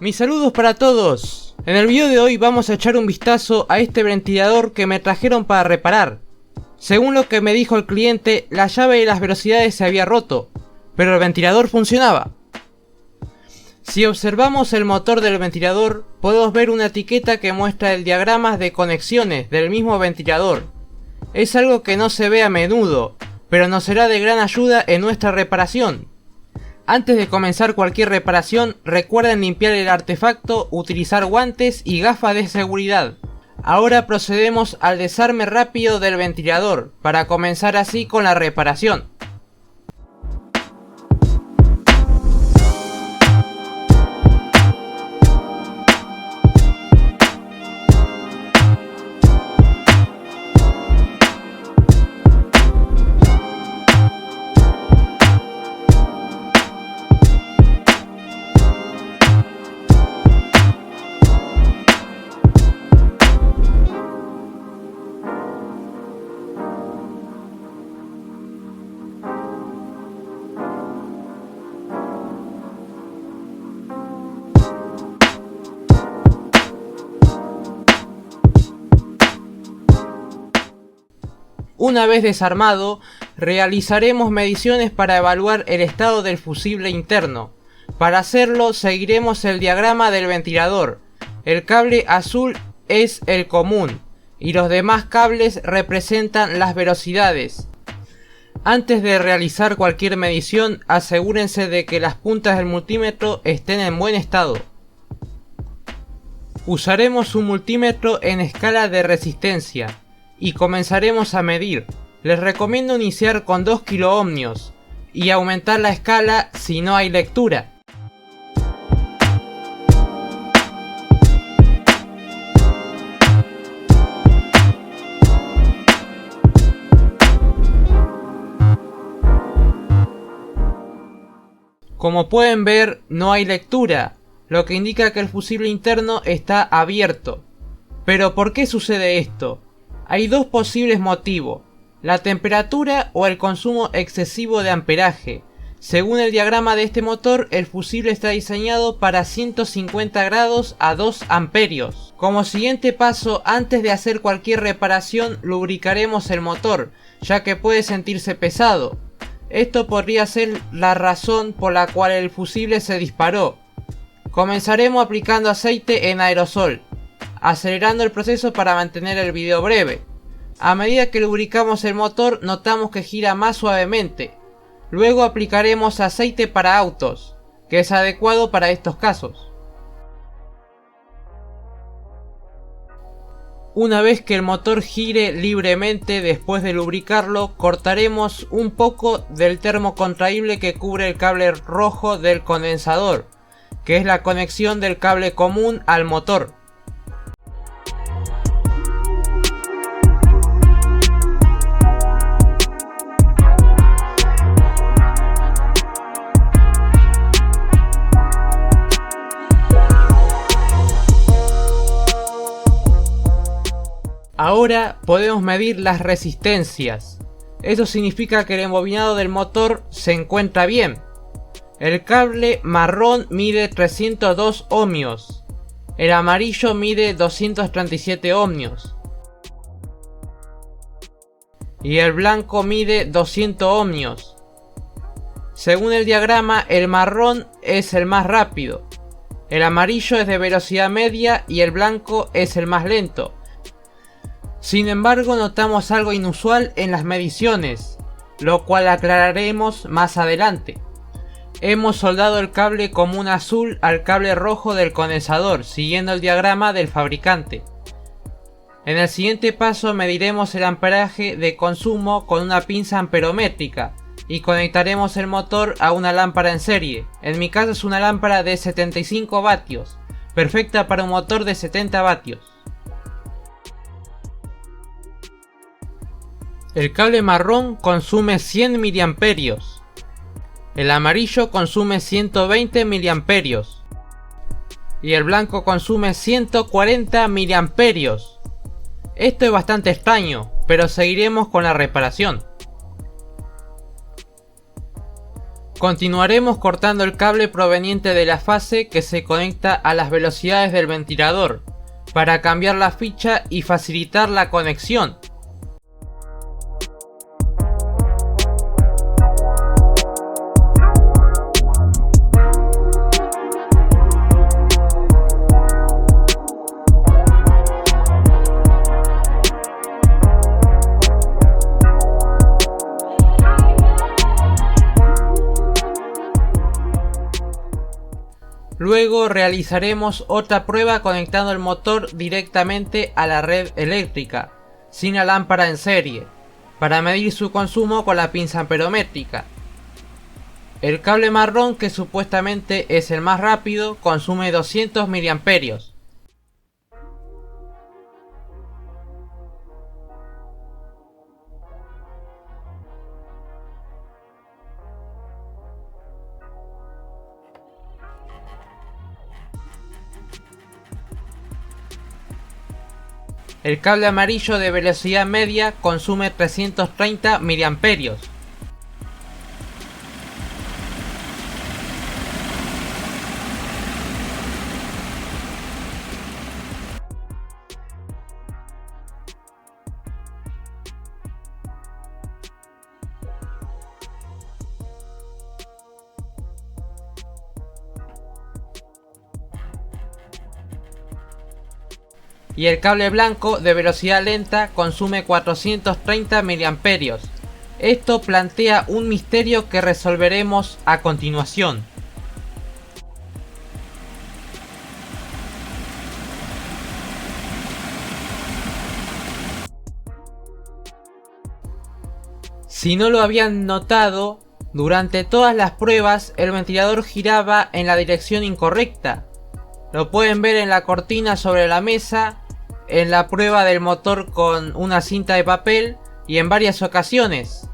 Mis saludos para todos. En el video de hoy vamos a echar un vistazo a este ventilador que me trajeron para reparar. Según lo que me dijo el cliente, la llave de las velocidades se había roto, pero el ventilador funcionaba. Si observamos el motor del ventilador, podemos ver una etiqueta que muestra el diagrama de conexiones del mismo ventilador. Es algo que no se ve a menudo, pero nos será de gran ayuda en nuestra reparación. Antes de comenzar cualquier reparación, recuerden limpiar el artefacto, utilizar guantes y gafas de seguridad. Ahora procedemos al desarme rápido del ventilador, para comenzar así con la reparación. Una vez desarmado, realizaremos mediciones para evaluar el estado del fusible interno. Para hacerlo, seguiremos el diagrama del ventilador. El cable azul es el común, y los demás cables representan las velocidades. Antes de realizar cualquier medición, asegúrense de que las puntas del multímetro estén en buen estado. Usaremos un multímetro en escala de resistencia y comenzaremos a medir. Les recomiendo iniciar con 2 kiloohmios y aumentar la escala si no hay lectura. Como pueden ver, no hay lectura, lo que indica que el fusible interno está abierto. ¿Pero por qué sucede esto? Hay dos posibles motivos: la temperatura o el consumo excesivo de amperaje. Según el diagrama de este motor, el fusible está diseñado para 150 grados a 2 amperios. Como siguiente paso, antes de hacer cualquier reparación, lubricaremos el motor, ya que puede sentirse pesado. Esto podría ser la razón por la cual el fusible se disparó. Comenzaremos aplicando aceite en aerosol, acelerando el proceso para mantener el video breve. A medida que lubricamos el motor, notamos que gira más suavemente. Luego aplicaremos aceite para autos, que es adecuado para estos casos. Una vez que el motor gire libremente después de lubricarlo, cortaremos un poco del termo contraíble que cubre el cable rojo del condensador, que es la conexión del cable común al motor. Ahora podemos medir las resistencias. Eso significa que el embobinado del motor se encuentra bien. El cable marrón mide 302 ohmios. El amarillo mide 237 ohmios. Y el blanco mide 200 ohmios. Según el diagrama, el marrón es el más rápido. El amarillo es de velocidad media y el blanco es el más lento. Sin embargo, notamos algo inusual en las mediciones, lo cual aclararemos más adelante. Hemos soldado el cable común azul al cable rojo del condensador, siguiendo el diagrama del fabricante. En el siguiente paso mediremos el amperaje de consumo con una pinza amperométrica y conectaremos el motor a una lámpara en serie. En mi caso es una lámpara de 75 vatios, perfecta para un motor de 70 vatios. El cable marrón consume 100 mA. El amarillo consume 120 mA. Y el blanco consume 140 mA. Esto es bastante extraño, pero seguiremos con la reparación. Continuaremos cortando el cable proveniente de la fase que se conecta a las velocidades del ventilador, para cambiar la ficha y facilitar la conexión. Luego realizaremos otra prueba conectando el motor directamente a la red eléctrica, sin la lámpara en serie, para medir su consumo con la pinza amperométrica. El cable marrón, que supuestamente es el más rápido, consume 200 mA. El cable amarillo de velocidad media consume 330 mA. Y el cable blanco de velocidad lenta consume 430 mA. Esto plantea un misterio que resolveremos a continuación. Si no lo habían notado, durante todas las pruebas el ventilador giraba en la dirección incorrecta. Lo pueden ver en la cortina sobre la mesa, en la prueba del motor con una cinta de papel y en varias ocasiones.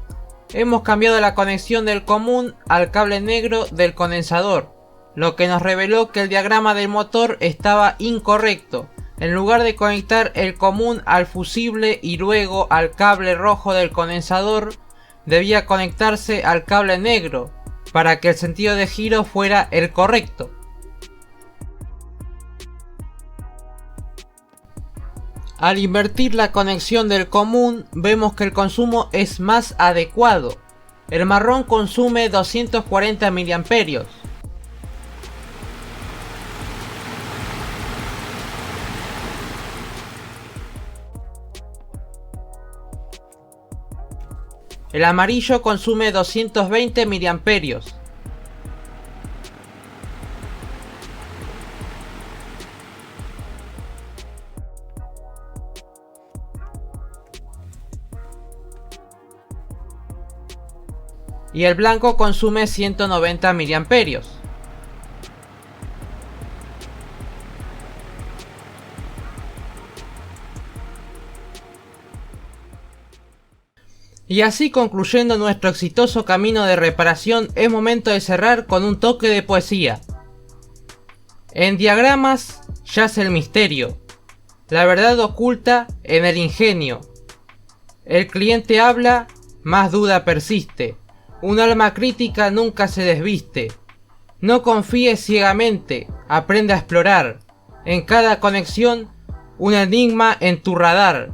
Hemos cambiado la conexión del común al cable negro del condensador, lo que nos reveló que el diagrama del motor estaba incorrecto. En lugar de conectar el común al fusible y luego al cable rojo del condensador, debía conectarse al cable negro para que el sentido de giro fuera el correcto. Al invertir la conexión del común, vemos que el consumo es más adecuado. El marrón consume 240 mA. El amarillo consume 220 mA. Y el blanco consume 190 mA. Y así, concluyendo nuestro exitoso camino de reparación, es momento de cerrar con un toque de poesía. En diagramas yace el misterio, la verdad oculta en el ingenio. El cliente habla, más duda persiste. Un alma crítica nunca se desviste. No confíes ciegamente, aprende a explorar. En cada conexión, un enigma en tu radar.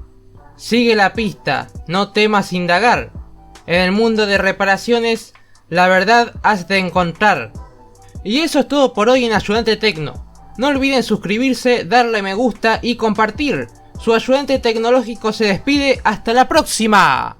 Sigue la pista, no temas indagar. En el mundo de reparaciones, la verdad has de encontrar. Y eso es todo por hoy en Ayudante Tecno. No olviden suscribirse, darle me gusta y compartir. Su ayudante tecnológico se despide. ¡Hasta la próxima!